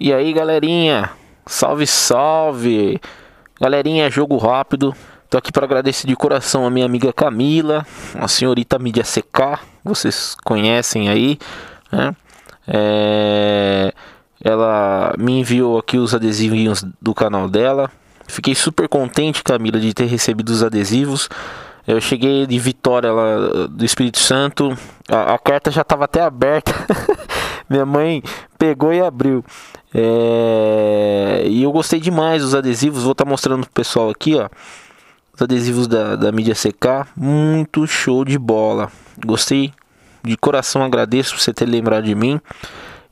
E aí, galerinha, salve, salve! Galerinha, jogo rápido. Tô aqui para agradecer de coração a minha amiga Camila, a senhorita Mídia CK, vocês conhecem aí, né? Ela me enviou aqui os adesivinhos do canal dela. Fiquei super contente, Camila, de ter recebido os adesivos. Eu cheguei de Vitória lá do Espírito Santo, a carta já estava até aberta. Minha mãe pegou e abriu. E eu gostei demais dos adesivos. Vou estar mostrando pro pessoal aqui, ó. Os adesivos da Mídia CK. Muito show de bola. Gostei de coração, agradeço por você ter lembrado de mim.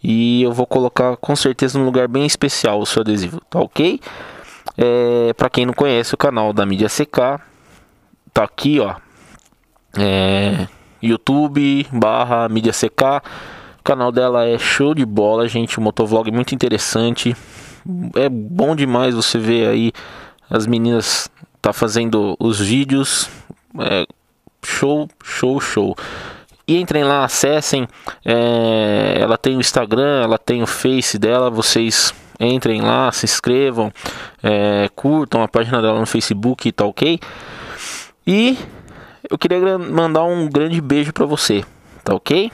E eu vou colocar com certeza num lugar bem especial o seu adesivo, tá ok? Para quem não conhece o canal da Mídia CK, tá aqui, ó. YouTube / Mídia CK. O canal dela é show de bola, gente. Um motovlog muito interessante. É bom demais você ver aí as meninas tá fazendo os vídeos. Show, show, show. E entrem lá, acessem. Ela tem o Instagram, ela tem o Face dela. Vocês entrem lá, se inscrevam, curtam a página dela no Facebook, tá ok? E eu queria mandar um grande beijo pra você, tá ok?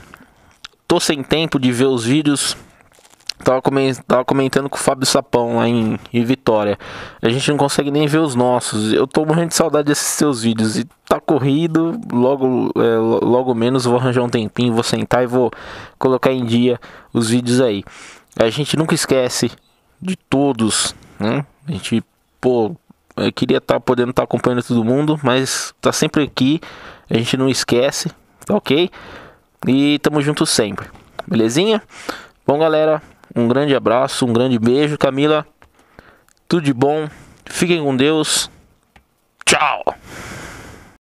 Tô sem tempo de ver os vídeos. Tava comentando com o Fábio Sapão lá em Vitória. A gente não consegue nem ver os nossos. Eu tô morrendo de saudade desses seus vídeos. E tá corrido. Logo menos vou arranjar um tempinho. Vou sentar e vou colocar em dia os vídeos aí. A gente nunca esquece de todos, né? A gente, eu queria podendo estar acompanhando todo mundo, mas tá sempre aqui. A gente não esquece, tá ok? E tamo junto sempre, belezinha? Bom, galera, um grande abraço, um grande beijo. Camila, tudo de bom. Fiquem com Deus. Tchau!